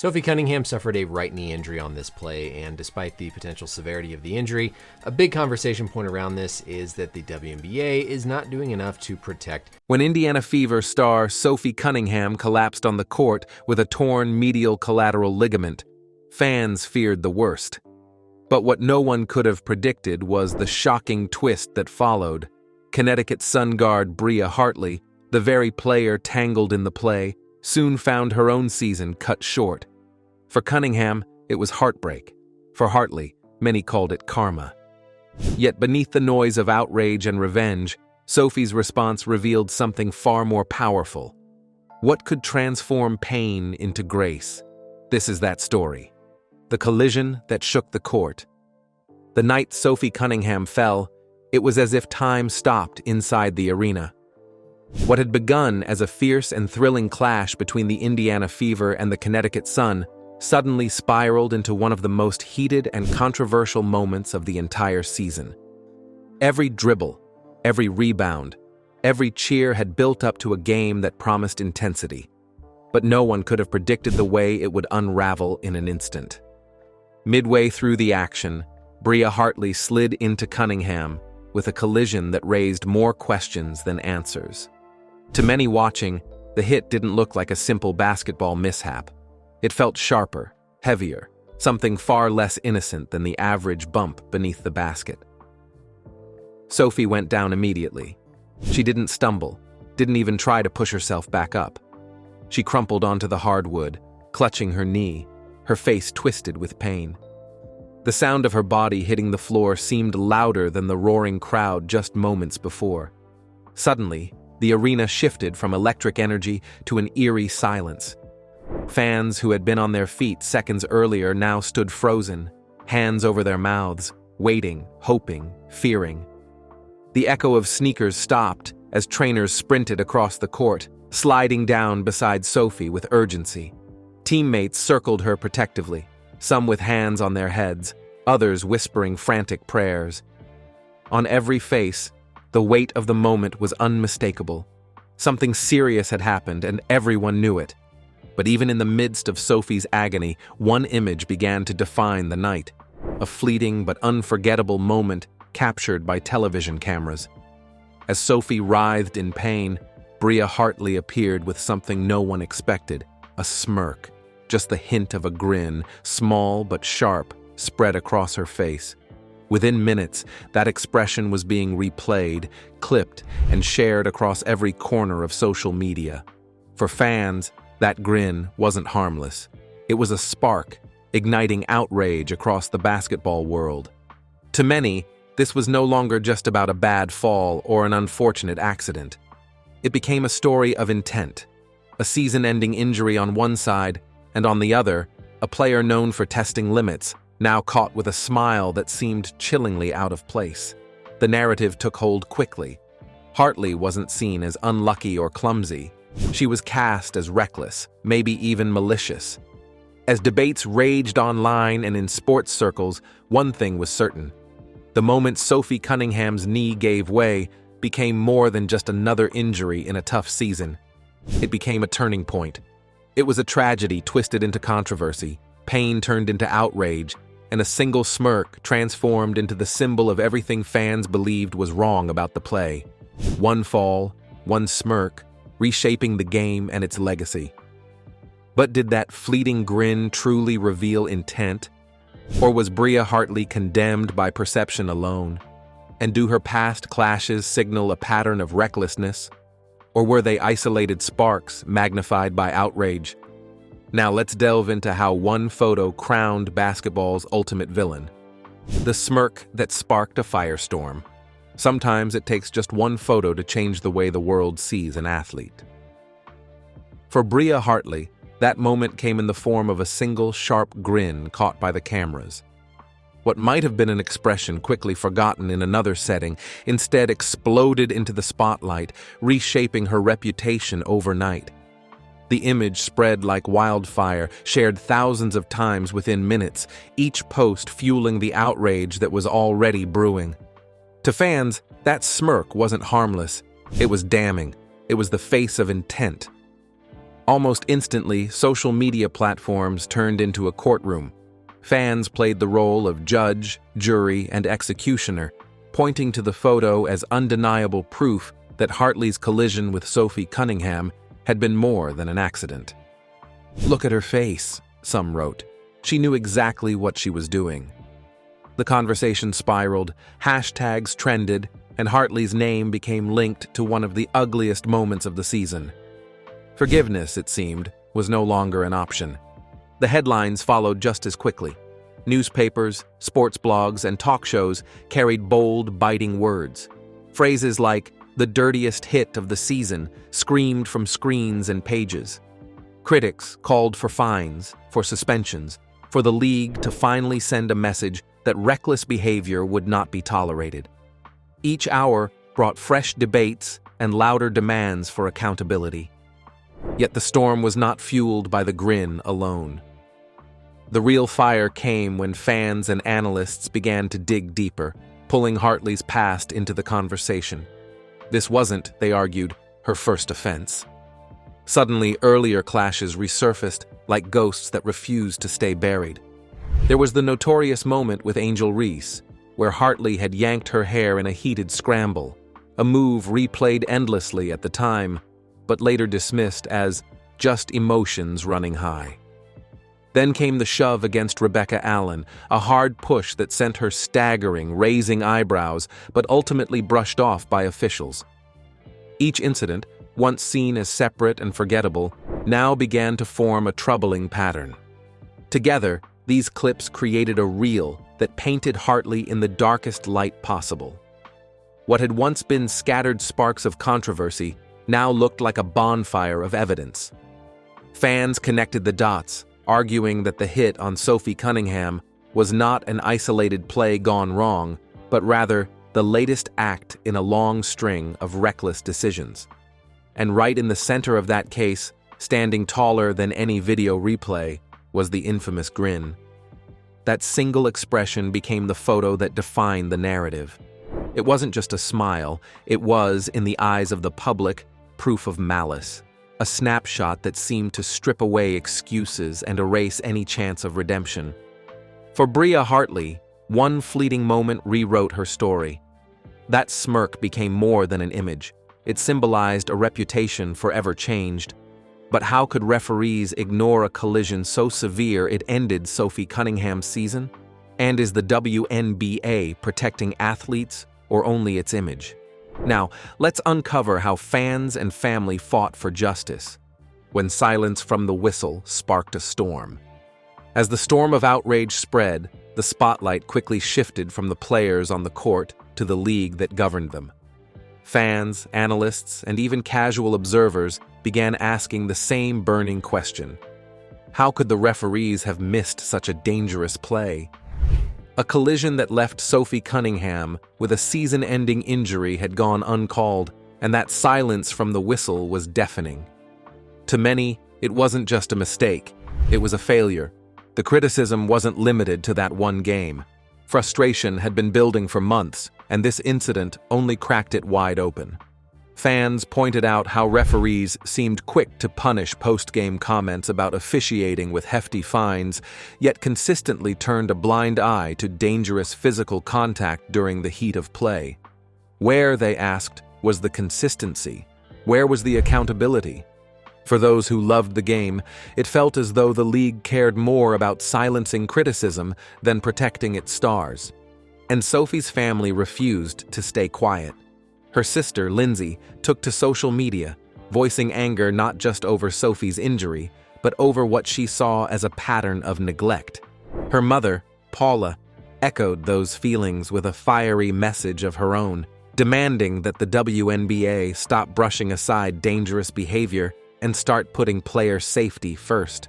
Sophie Cunningham suffered a right knee injury on this play, and despite the potential severity of the injury, a big conversation point around this is that the WNBA is not doing enough to protect. When Indiana Fever star Sophie Cunningham collapsed on the court with a torn medial collateral ligament, fans feared the worst. But what no one could have predicted was the shocking twist that followed. Connecticut Sun guard Bria Hartley, the very player tangled in the play, soon found her own season cut short. For Cunningham, it was heartbreak. For Hartley, many called it karma. Yet beneath the noise of outrage and revenge, Sophie's response revealed something far more powerful. What could transform pain into grace? This is that story. The collision that shook the court. The night Sophie Cunningham fell, it was as if time stopped inside the arena. What had begun as a fierce and thrilling clash between the Indiana Fever and the Connecticut Sun suddenly spiraled into one of the most heated and controversial moments of the entire season. Every dribble, every rebound, every cheer had built up to a game that promised intensity. But no one could have predicted the way it would unravel in an instant. Midway through the action, Bria Hartley slid into Cunningham with a collision that raised more questions than answers. To many watching, the hit didn't look like a simple basketball mishap. It felt sharper, heavier, something far less innocent than the average bump beneath the basket. Sophie went down immediately. She didn't stumble, didn't even try to push herself back up. She crumpled onto the hardwood, clutching her knee, her face twisted with pain. The sound of her body hitting the floor seemed louder than the roaring crowd just moments before. Suddenly, the arena shifted from electric energy to an eerie silence. Fans who had been on their feet seconds earlier now stood frozen, hands over their mouths, waiting, hoping, fearing. The echo of sneakers stopped as trainers sprinted across the court, sliding down beside Sophie with urgency. Teammates circled her protectively, some with hands on their heads, others whispering frantic prayers. On every face, the weight of the moment was unmistakable. Something serious had happened, and everyone knew it. But even in the midst of Sophie's agony, one image began to define the night. A fleeting but unforgettable moment captured by television cameras. As Sophie writhed in pain, Bria Hartley appeared with something no one expected, a smirk. Just the hint of a grin, small but sharp, spread across her face. Within minutes, that expression was being replayed, clipped, and shared across every corner of social media. For fans, that grin wasn't harmless. It was a spark, igniting outrage across the basketball world. To many, this was no longer just about a bad fall or an unfortunate accident. It became a story of intent, a season-ending injury on one side, and on the other, a player known for testing limits, now caught with a smile that seemed chillingly out of place. The narrative took hold quickly. Hartley wasn't seen as unlucky or clumsy. She was cast as reckless, maybe even malicious. As debates raged online and in sports circles, one thing was certain. The moment Sophie Cunningham's knee gave way became more than just another injury in a tough season. It became a turning point. It was a tragedy twisted into controversy, pain turned into outrage, and a single smirk transformed into the symbol of everything fans believed was wrong about the play. One fall, one smirk, reshaping the game and its legacy. But did that fleeting grin truly reveal intent? Or was Bria Hartley condemned by perception alone? And do her past clashes signal a pattern of recklessness? Or were they isolated sparks magnified by outrage? Now let's delve into how one photo crowned basketball's ultimate villain. The smirk that sparked a firestorm. Sometimes it takes just one photo to change the way the world sees an athlete. For Bria Hartley, that moment came in the form of a single sharp grin caught by the cameras. What might have been an expression quickly forgotten in another setting instead exploded into the spotlight, reshaping her reputation overnight. The image spread like wildfire, shared thousands of times within minutes, each post fueling the outrage that was already brewing. To fans, that smirk wasn't harmless. It was damning. It was the face of intent. Almost instantly, social media platforms turned into a courtroom. Fans played the role of judge, jury, and executioner, pointing to the photo as undeniable proof that Hartley's collision with Sophie Cunningham had been more than an accident. "Look at her face," some wrote. "She knew exactly what she was doing." The conversation spiraled, hashtags trended, and Hartley's name became linked to one of the ugliest moments of the season. Forgiveness, it seemed, was no longer an option. The headlines followed just as quickly. Newspapers, sports blogs, and talk shows carried bold, biting words. Phrases like, "the dirtiest hit of the season," screamed from screens and pages. Critics called for fines, for suspensions, for the league to finally send a message that reckless behavior would not be tolerated. Each hour brought fresh debates and louder demands for accountability. Yet the storm was not fueled by the grin alone. The real fire came when fans and analysts began to dig deeper, pulling Hartley's past into the conversation. This wasn't, they argued, her first offense. Suddenly, earlier clashes resurfaced like ghosts that refused to stay buried. There was the notorious moment with Angel Reese, where Hartley had yanked her hair in a heated scramble, a move replayed endlessly at the time, but later dismissed as just emotions running high. Then came the shove against Rebecca Allen, a hard push that sent her staggering, raising eyebrows, but ultimately brushed off by officials. Each incident, once seen as separate and forgettable, now began to form a troubling pattern. Together, these clips created a reel that painted Hartley in the darkest light possible. What had once been scattered sparks of controversy now looked like a bonfire of evidence. Fans connected the dots, arguing that the hit on Sophie Cunningham was not an isolated play gone wrong, but rather the latest act in a long string of reckless decisions. And right in the center of that case, standing taller than any video replay, was the infamous grin. That single expression became the photo that defined the narrative. It wasn't just a smile, it was, in the eyes of the public, proof of malice. A snapshot that seemed to strip away excuses and erase any chance of redemption. For Bria Hartley, one fleeting moment rewrote her story. That smirk became more than an image. It symbolized a reputation forever changed. But how could referees ignore a collision so severe it ended Sophie Cunningham's season? And is the WNBA protecting athletes or only its image? Now, let's uncover how fans and family fought for justice, when silence from the whistle sparked a storm. As the storm of outrage spread, the spotlight quickly shifted from the players on the court to the league that governed them. Fans, analysts, and even casual observers began asking the same burning question. How could the referees have missed such a dangerous play? A collision that left Sophie Cunningham with a season-ending injury had gone uncalled, and that silence from the whistle was deafening. To many, it wasn't just a mistake, it was a failure. The criticism wasn't limited to that one game. Frustration had been building for months, and this incident only cracked it wide open. Fans pointed out how referees seemed quick to punish post-game comments about officiating with hefty fines, yet consistently turned a blind eye to dangerous physical contact during the heat of play. Where, they asked, was the consistency? Where was the accountability? For those who loved the game, it felt as though the league cared more about silencing criticism than protecting its stars. And Sophie's family refused to stay quiet. Her sister, Lindsay, took to social media, voicing anger not just over Sophie's injury, but over what she saw as a pattern of neglect. Her mother, Paula, echoed those feelings with a fiery message of her own, demanding that the WNBA stop brushing aside dangerous behavior and start putting player safety first.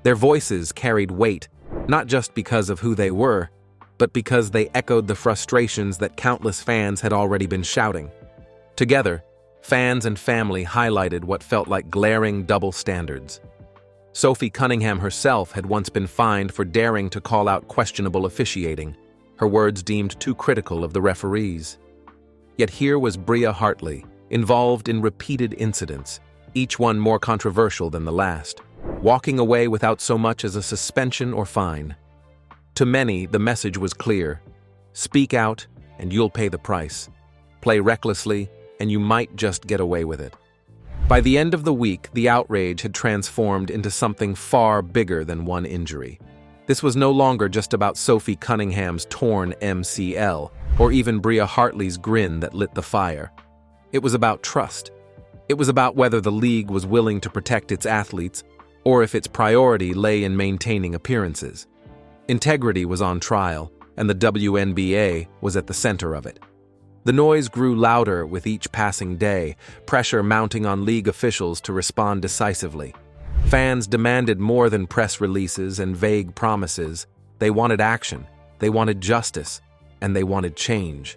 Their voices carried weight, not just because of who they were, but because they echoed the frustrations that countless fans had already been shouting. Together, fans and family highlighted what felt like glaring double standards. Sophie Cunningham herself had once been fined for daring to call out questionable officiating, her words deemed too critical of the referees. Yet here was Bria Hartley, involved in repeated incidents, each one more controversial than the last, walking away without so much as a suspension or fine. To many, the message was clear. Speak out, and you'll pay the price. Play recklessly, and you might just get away with it. By the end of the week, the outrage had transformed into something far bigger than one injury. This was no longer just about Sophie Cunningham's torn MCL, or even Bria Hartley's grin that lit the fire. It was about trust. It was about whether the league was willing to protect its athletes, or if its priority lay in maintaining appearances. Integrity was on trial, and the WNBA was at the center of it. The noise grew louder with each passing day, pressure mounting on league officials to respond decisively. Fans demanded more than press releases and vague promises. They wanted action, they wanted justice, and they wanted change.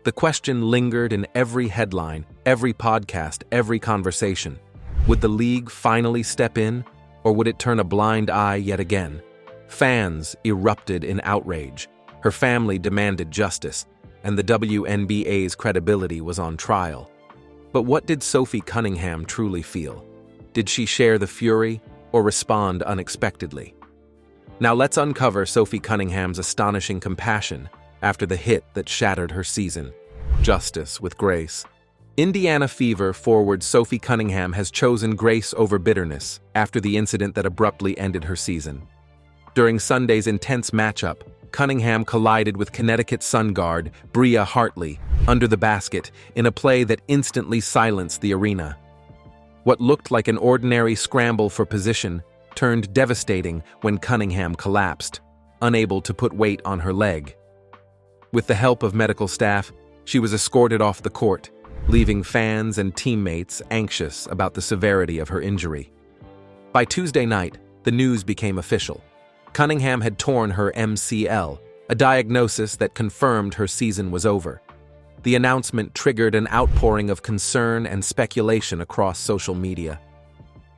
The question lingered in every headline, every podcast, every conversation. Would the league finally step in, or would it turn a blind eye yet again? Fans erupted in outrage. Her family demanded justice, and the WNBA's credibility was on trial. But what did Sophie Cunningham truly feel? Did she share the fury or respond unexpectedly? Now let's uncover Sophie Cunningham's astonishing compassion after the hit that shattered her season. Justice with grace. Indiana Fever forward Sophie Cunningham has chosen grace over bitterness after the incident that abruptly ended her season. During Sunday's intense matchup, Cunningham collided with Connecticut Sun guard Bria Hartley under the basket in a play that instantly silenced the arena. What looked like an ordinary scramble for position turned devastating when Cunningham collapsed, unable to put weight on her leg. With the help of medical staff, she was escorted off the court, leaving fans and teammates anxious about the severity of her injury. By Tuesday night, the news became official. Cunningham had torn her MCL, a diagnosis that confirmed her season was over. The announcement triggered an outpouring of concern and speculation across social media.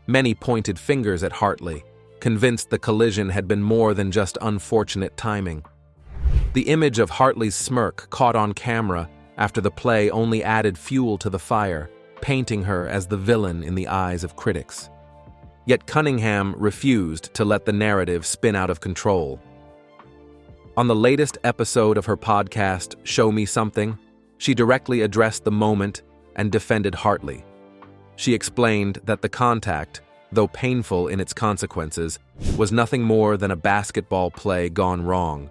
Many pointed fingers at Hartley, convinced the collision had been more than just unfortunate timing. The image of Hartley's smirk caught on camera after the play only added fuel to the fire, painting her as the villain in the eyes of critics. Yet Cunningham refused to let the narrative spin out of control. On the latest episode of her podcast, Show Me Something, she directly addressed the moment and defended Hartley. She explained that the contact, though painful in its consequences, was nothing more than a basketball play gone wrong.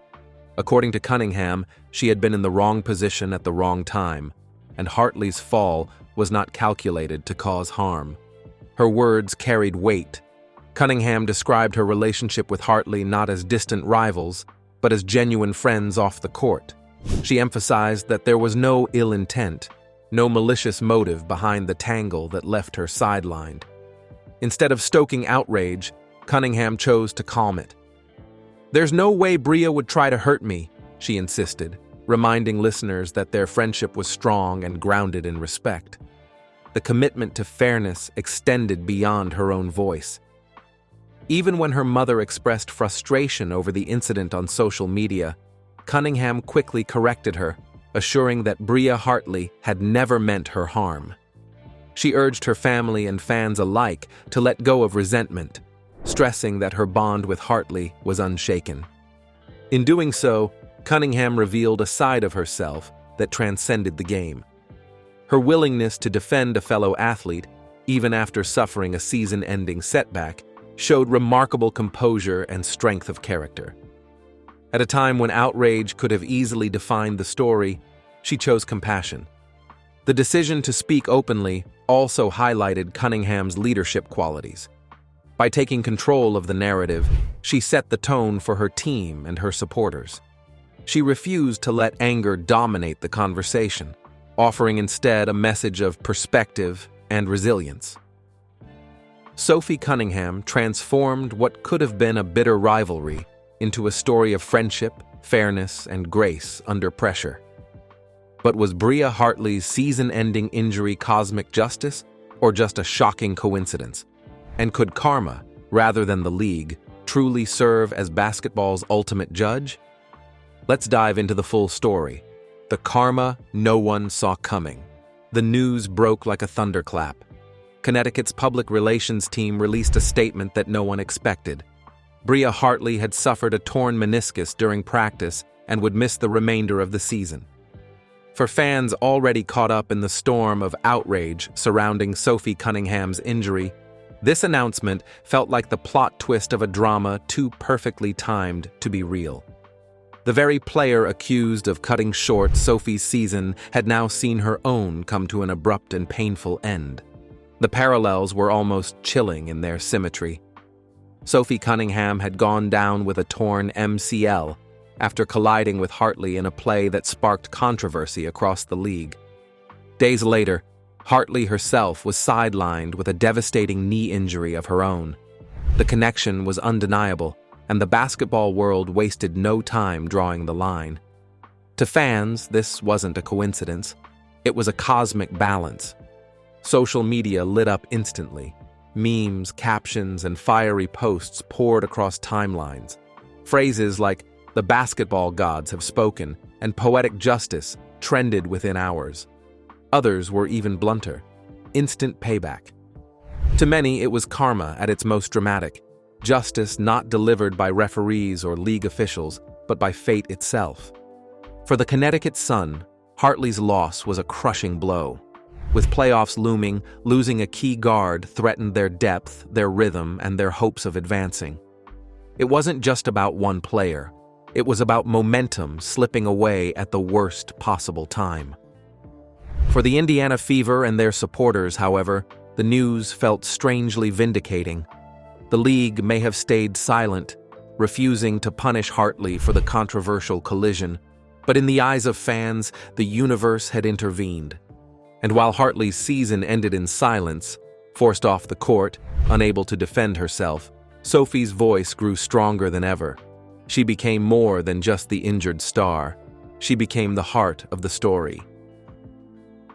According to Cunningham, she had been in the wrong position at the wrong time, and Hartley's fall was not calculated to cause harm. Her words carried weight. Cunningham described her relationship with Hartley not as distant rivals, but as genuine friends off the court. She emphasized that there was no ill intent, no malicious motive behind the tangle that left her sidelined. Instead of stoking outrage, Cunningham chose to calm it. "There's no way Bria would try to hurt me," she insisted, reminding listeners that their friendship was strong and grounded in respect. The commitment to fairness extended beyond her own voice. Even when her mother expressed frustration over the incident on social media, Cunningham quickly corrected her, assuring that Bria Hartley had never meant her harm. She urged her family and fans alike to let go of resentment, stressing that her bond with Hartley was unshaken. In doing so, Cunningham revealed a side of herself that transcended the game. Her willingness to defend a fellow athlete, even after suffering a season-ending setback, showed remarkable composure and strength of character. At a time when outrage could have easily defined the story, she chose compassion. The decision to speak openly also highlighted Cunningham's leadership qualities. By taking control of the narrative, she set the tone for her team and her supporters. She refused to let anger dominate the conversation, offering instead a message of perspective and resilience. Sophie Cunningham transformed what could have been a bitter rivalry into a story of friendship, fairness, and grace under pressure. But was Bria Hartley's season-ending injury cosmic justice, or just a shocking coincidence? And could karma, rather than the league, truly serve as basketball's ultimate judge? Let's dive into the full story. The karma no one saw coming. The news broke like a thunderclap. Connecticut's public relations team released a statement that no one expected. Bria Hartley had suffered a torn meniscus during practice and would miss the remainder of the season. For fans already caught up in the storm of outrage surrounding Sophie Cunningham's injury, this announcement felt like the plot twist of a drama too perfectly timed to be real. The very player accused of cutting short Sophie's season had now seen her own come to an abrupt and painful end. The parallels were almost chilling in their symmetry. Sophie Cunningham had gone down with a torn MCL after colliding with Hartley in a play that sparked controversy across the league. Days later, Hartley herself was sidelined with a devastating knee injury of her own. The connection was undeniable, and the basketball world wasted no time drawing the line. To fans, this wasn't a coincidence. It was a cosmic balance. Social media lit up instantly. Memes, captions, and fiery posts poured across timelines. Phrases like, "The basketball gods have spoken," and "poetic justice" trended within hours. Others were even blunter. Instant payback. To many, it was karma at its most dramatic. Justice not delivered by referees or league officials, but by fate itself. For the Connecticut Sun, Hartley's loss was a crushing blow. With playoffs looming, losing a key guard threatened their depth, their rhythm, and their hopes of advancing. It wasn't just about one player. It was about momentum slipping away at the worst possible time. For the Indiana Fever and their supporters, however, the news felt strangely vindicating. The league may have stayed silent, refusing to punish Hartley for the controversial collision, but in the eyes of fans, the universe had intervened. And while Hartley's season ended in silence, forced off the court, unable to defend herself, Sophie's voice grew stronger than ever. She became more than just the injured star. She became the heart of the story.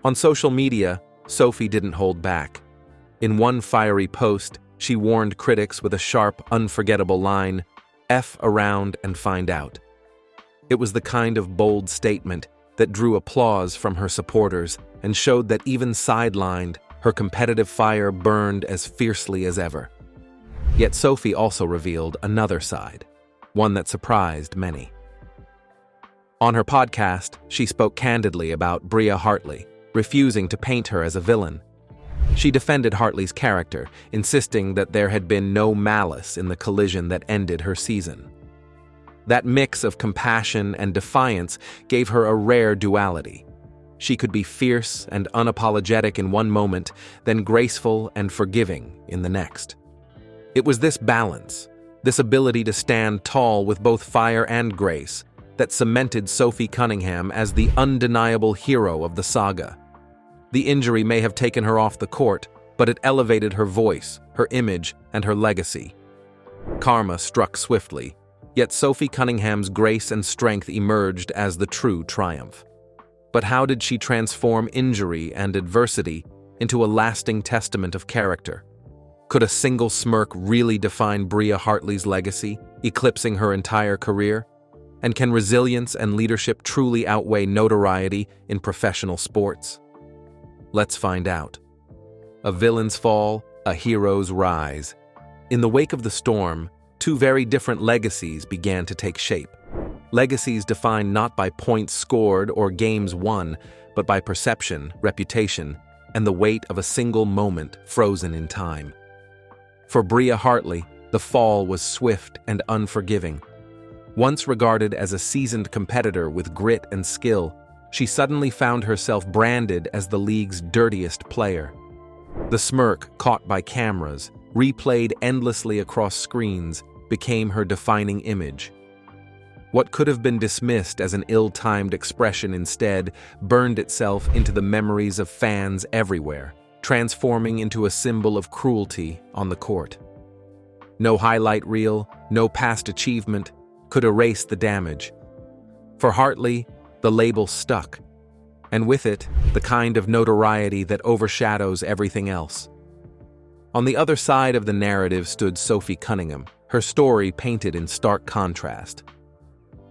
On social media, Sophie didn't hold back. In one fiery post, she warned critics with a sharp, unforgettable line, "F around and find out." It was the kind of bold statement that drew applause from her supporters and showed that even sidelined, her competitive fire burned as fiercely as ever. Yet Sophie also revealed another side, one that surprised many. On her podcast, she spoke candidly about Bria Hartley, refusing to paint her as a villain. She defended Hartley's character, insisting that there had been no malice in the collision that ended her season. That mix of compassion and defiance gave her a rare duality. She could be fierce and unapologetic in one moment, then graceful and forgiving in the next. It was this balance, this ability to stand tall with both fire and grace, that cemented Sophie Cunningham as the undeniable hero of the saga. The injury may have taken her off the court, but it elevated her voice, her image, and her legacy. Karma struck swiftly, yet Sophie Cunningham's grace and strength emerged as the true triumph. But how did she transform injury and adversity into a lasting testament of character? Could a single smirk really define Bria Hartley's legacy, eclipsing her entire career? And can resilience and leadership truly outweigh notoriety in professional sports? Let's find out. A villain's fall, a hero's rise. In the wake of the storm, two very different legacies began to take shape. Legacies defined not by points scored or games won, but by perception, reputation, and the weight of a single moment frozen in time. For Bria Hartley, the fall was swift and unforgiving. Once regarded as a seasoned competitor with grit and skill, she suddenly found herself branded as the league's dirtiest player. The smirk, caught by cameras, replayed endlessly across screens, became her defining image. What could have been dismissed as an ill-timed expression instead burned itself into the memories of fans everywhere, transforming into a symbol of cruelty on the court. No highlight reel, no past achievement could erase the damage. For Hartley, the label stuck, and with it, the kind of notoriety that overshadows everything else. On the other side of the narrative stood Sophie Cunningham, her story painted in stark contrast.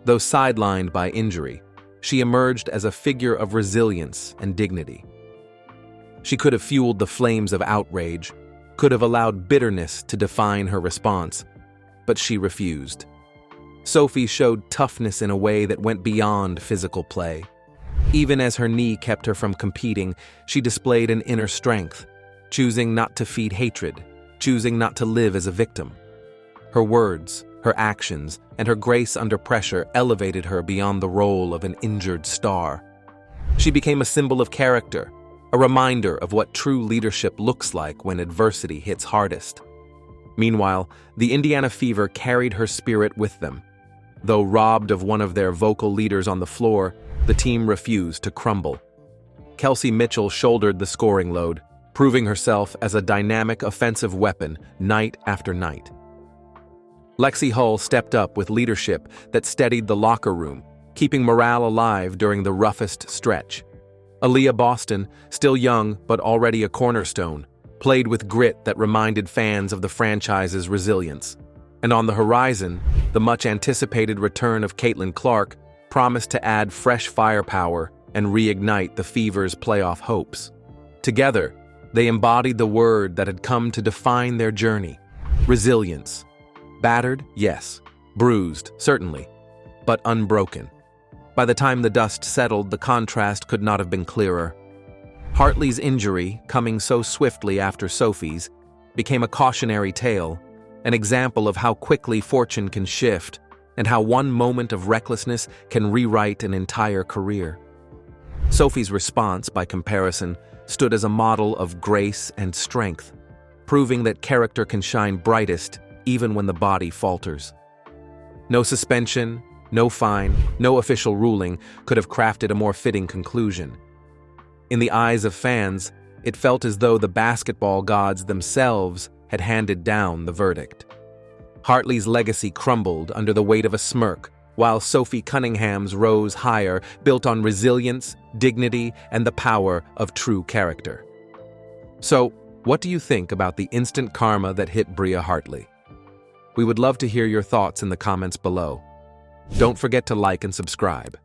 Though sidelined by injury, she emerged as a figure of resilience and dignity. She could have fueled the flames of outrage, could have allowed bitterness to define her response, but she refused. Sophie showed toughness in a way that went beyond physical play. Even as her knee kept her from competing, she displayed an inner strength, choosing not to feed hatred, choosing not to live as a victim. Her words, her actions, and her grace under pressure elevated her beyond the role of an injured star. She became a symbol of character, a reminder of what true leadership looks like when adversity hits hardest. Meanwhile, the Indiana Fever carried her spirit with them. Though robbed of one of their vocal leaders on the floor, the team refused to crumble. Kelsey Mitchell shouldered the scoring load, proving herself as a dynamic offensive weapon night after night. Lexi Hull stepped up with leadership that steadied the locker room, keeping morale alive during the roughest stretch. Aaliyah Boston, still young but already a cornerstone, played with grit that reminded fans of the franchise's resilience. And on the horizon, the much-anticipated return of Caitlin Clark promised to add fresh firepower and reignite the Fever's playoff hopes. Together, they embodied the word that had come to define their journey: resilience. Battered, yes. Bruised, certainly. But unbroken. By the time the dust settled, the contrast could not have been clearer. Hartley's injury, coming so swiftly after Sophie's, became a cautionary tale, an example of how quickly fortune can shift and how one moment of recklessness can rewrite an entire career. Sophie's response, by comparison, stood as a model of grace and strength, proving that character can shine brightest even when the body falters. No suspension, no fine, no official ruling could have crafted a more fitting conclusion. In the eyes of fans, it felt as though the basketball gods themselves had handed down the verdict. Hartley's legacy crumbled under the weight of a smirk, while Sophie Cunningham's rose higher, built on resilience, dignity, and the power of true character. So, what do you think about the instant karma that hit Bria Hartley? We would love to hear your thoughts in the comments below. Don't forget to like and subscribe.